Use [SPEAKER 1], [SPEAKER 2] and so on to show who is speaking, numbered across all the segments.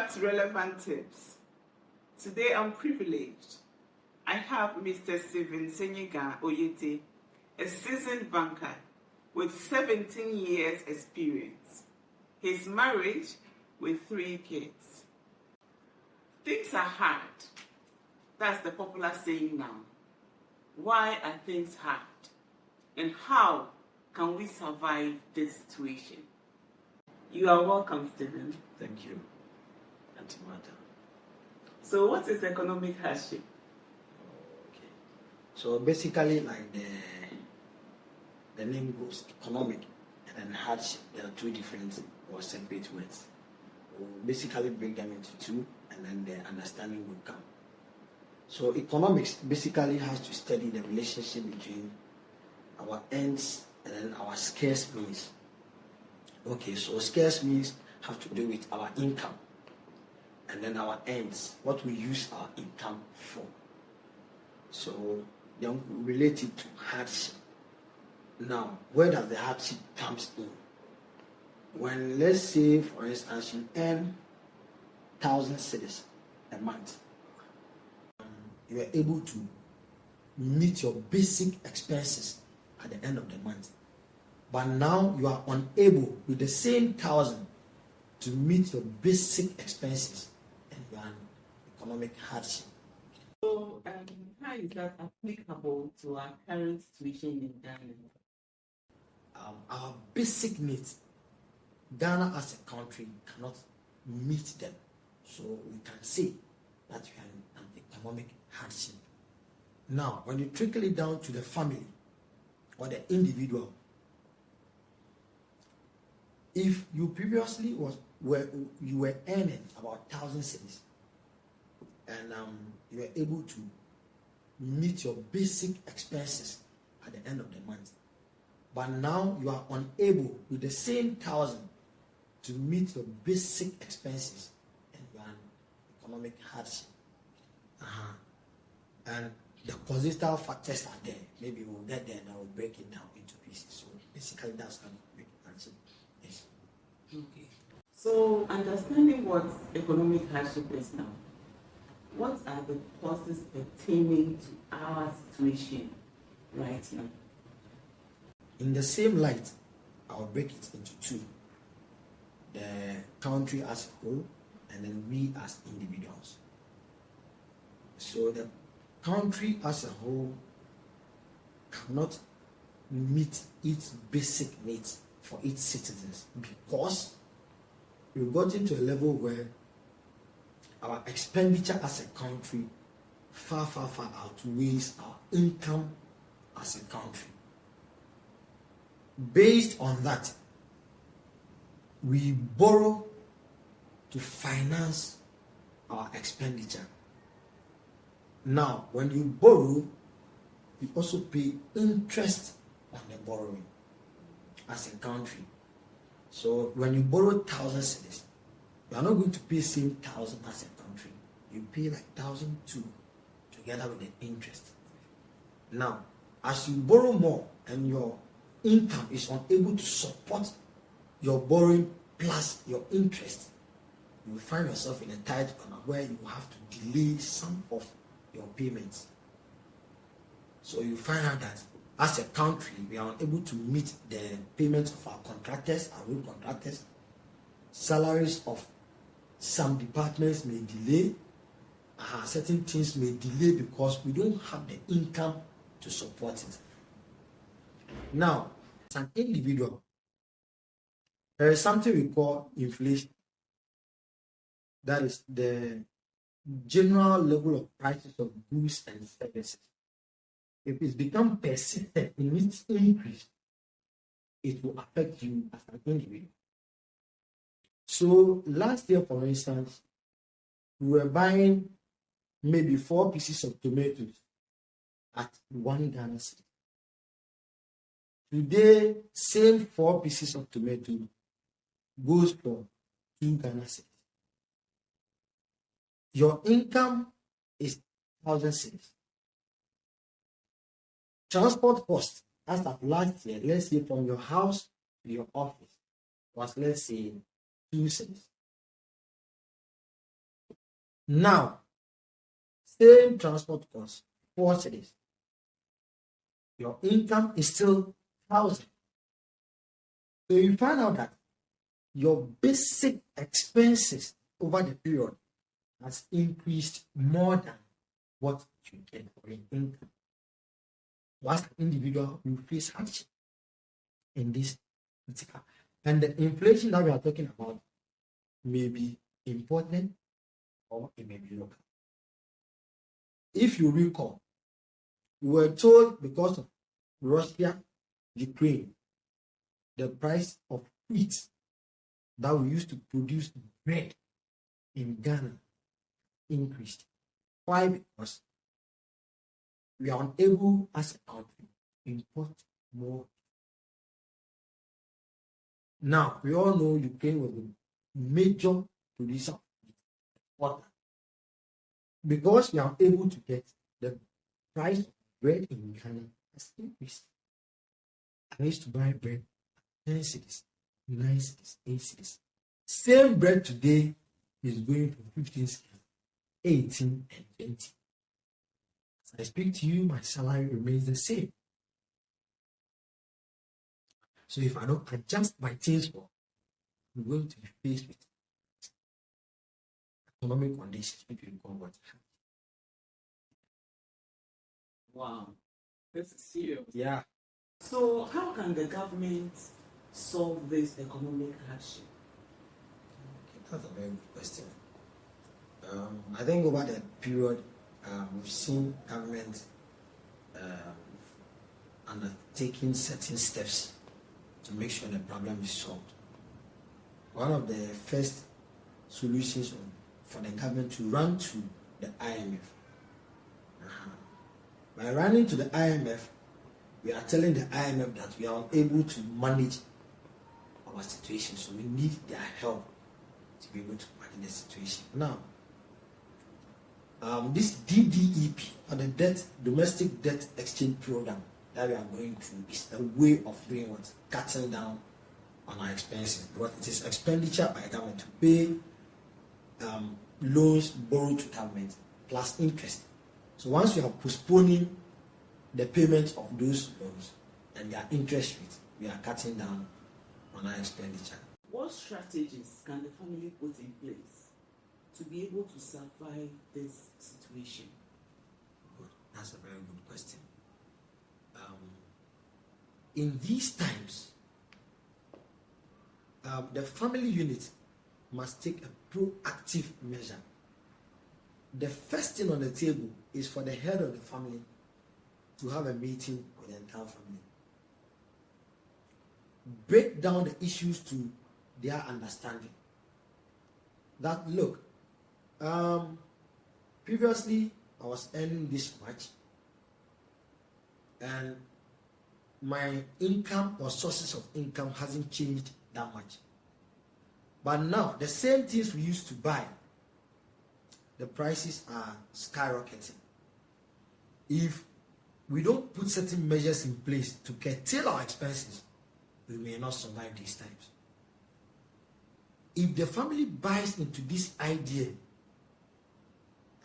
[SPEAKER 1] back to Relevant Tips. Today I'm privileged. I have Mr. Steven Senyiga Oyete, a seasoned banker with 17 years experience. He's married with 3 kids. Things are hard. That's the popular saying now. Why are things hard? And how can we survive this situation? You are welcome, Stephen.
[SPEAKER 2] Thank you, Auntie Martha.
[SPEAKER 1] So what is economic hardship?
[SPEAKER 2] Okay. So basically, like the name goes, economic and then hardship, there are 2 different or separate words. We'll basically break them into 2 and then the understanding will come. So economics basically has to study the relationship between our ends and then our scarce means. Okay, so scarce means have to do with our income, and then our ends, what we use our income for. So then related to hardship. Now, where does the hardship comes in? When, let's say, for instance, you earn 1,000 cedis a month, you are able to meet your basic expenses at the end of the month. But now you are unable with the same 1,000 to meet your basic expenses, and you are in economic hardship.
[SPEAKER 1] So how is that applicable to our current situation in Ghana?
[SPEAKER 2] Our basic needs, Ghana as a country cannot meet them. So we can say that we are in an economic hardship. Now, when you trickle it down to the family or the individual, if you previously you were earning about 1,000 cedis and you were able to meet your basic expenses at the end of the month, but now you are unable with the same 1,000 to meet your basic expenses, and you are in economic hardship. And the causative factors are there. Maybe we'll get there and I will break it down into pieces. So basically that's how economic hardship is.
[SPEAKER 1] Okay. So understanding what economic hardship is now, what are the causes pertaining to our situation right now?
[SPEAKER 2] In the same light, I'll break it into 2. The country as a whole, and then we as individuals. So the country as a whole cannot meet its basic needs for its citizens because we've gotten to a level where our expenditure as a country far outweighs our income as a country. Based on that, we borrow to finance our expenditure. Now, when you borrow, you also pay interest on the borrowing as a country. So when you borrow 1,000 cedis, you are not going to pay same 1,000 as a country. You pay like 1,002 together with the interest. Now, as you borrow more and your income is unable to support your borrowing plus your interest, you will find yourself in a tight corner where you have to delay some of your payments. So you find out that as a country, we are unable to meet the payments of our contractors, our road contractors. Salaries of some departments may delay. Certain things may delay because we don't have the income to support it. Now, as an individual, there is something we call inflation. That is the general level of prices of goods and services. If it's become persistent in its increase, it will affect you as an individual. So last year, for instance, we were buying maybe 4 pieces of tomatoes at 1 Ghana cedi. Today, same 4 pieces of tomato goes for 2 Ghana cedis. Your income is 1,000 cedis. Transport cost, as of last year, let's say from your house to your office, was, let's say, 2 cedis. Now, same transport cost, 4 cities. Your income is still 1,000. So you find out that your basic expenses over the period has increased more than what you get for your income. As an individual, you face hardship in this particular. And the inflation that we are talking about may be important or it may be local. If you recall, we were told because of Russia, Ukraine, the price of wheat that we used to produce bread in Ghana increased. Why? Because we are unable as a country to import more. Now, we all know Ukraine was a major producer of water. Because we are able to get the price of bread in Ghana has increased. I used to buy bread 10 cedis, 9 cedis, 8 cedis. Same bread today is going for 15 cedis, 18 and 20. As I speak to you, my salary remains the same. So if I don't adjust my things for, I'm going to be faced with economic conditions which will go on.
[SPEAKER 1] Wow, this is serious.
[SPEAKER 2] Yeah.
[SPEAKER 1] So how can the government solve this economic hardship?
[SPEAKER 2] Okay, that's a very good question. I think over the period, we've seen government undertaking certain steps to make sure the problem is solved. One of the first solutions for the government to run to the IMF. By running to the IMF, we are telling the IMF that we are unable to manage our situation, so we need their help to be able to manage the situation. Now, this DDEP, or the Domestic Debt Exchange Program that we are going through, is a way of doing what? Cutting down on our expenses. Because it is expenditure by government to pay loans borrowed to government plus interest. So once we are postponing the payment of those loans and their interest rate, we are cutting down on our expenditure.
[SPEAKER 1] What strategies can the family put in place to be able to survive this situation?
[SPEAKER 2] Good. That's a very good question. In these times, the family unit must take a proactive measure. The first thing on the table is for the head of the family to have a meeting with the entire family. Break down the issues to their understanding. That, look, previously I was earning this much and my income or sources of income hasn't changed that much. But now, the same things we used to buy, the prices are skyrocketing. If we don't put certain measures in place to curtail our expenses, we may not survive these times. If the family buys into this idea,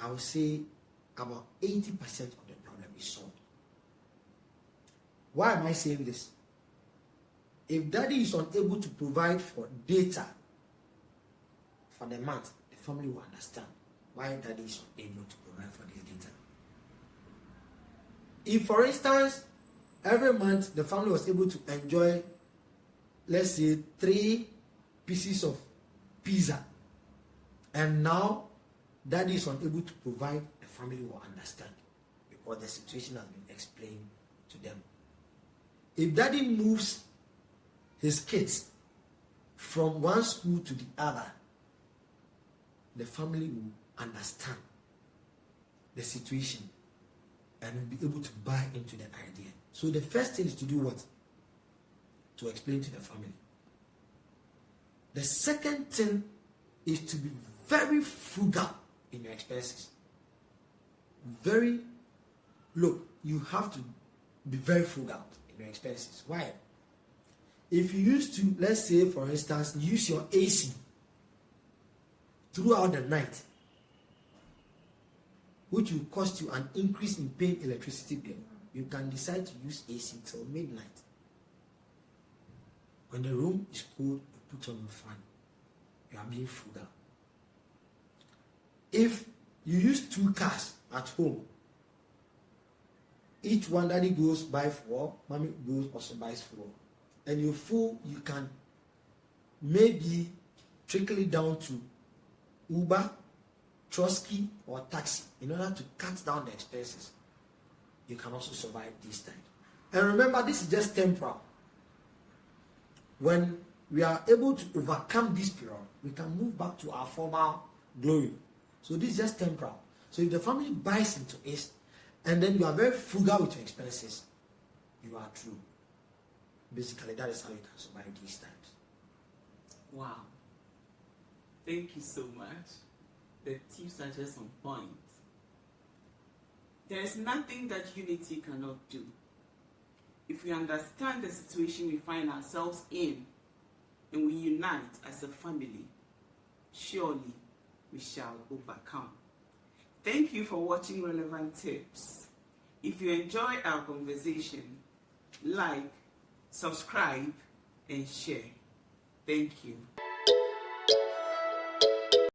[SPEAKER 2] I would say about 80% of the problem is solved. Why am I saying this? If daddy is unable to provide for data for the month, the family will understand why daddy is unable to provide for this data. If, for instance, every month the family was able to enjoy, let's say, 3 pieces of pizza, and now daddy is unable to provide, the family will understand because the situation has been explained to them. If daddy moves his kids from one school to the other, the family will understand the situation and will be able to buy into the idea. So the first thing is to do what? To explain to the family. The second thing is to be very frugal in your expenses. Look, you have to be very frugal in your expenses. Why? If you used to, let's say, for instance, use your AC throughout the night, which will cost you an increase in paying electricity bill, you can decide to use AC till midnight. When the room is cold, you put on the fan. You are being frugal. If you use 2 cars at home, each one daddy goes buy fuel, mommy goes also buys fuel, and you feel you can maybe trickle it down to Uber, Trotsky, or taxi in order to cut down the expenses. You can also survive this time. And remember, this is just temporal. When we are able to overcome this period, we can move back to our former glory. So this is just temporal. So if the family buys into it, and then you are very frugal with your expenses, you are true. Basically, that is how you can survive these times.
[SPEAKER 1] Wow. Thank you so much. The tips are just on point. There is nothing that unity cannot do. If we understand the situation we find ourselves in and we unite as a family, surely we shall overcome. Thank you for watching Relevant Tips. If you enjoy our conversation, like, subscribe, and share. Thank you.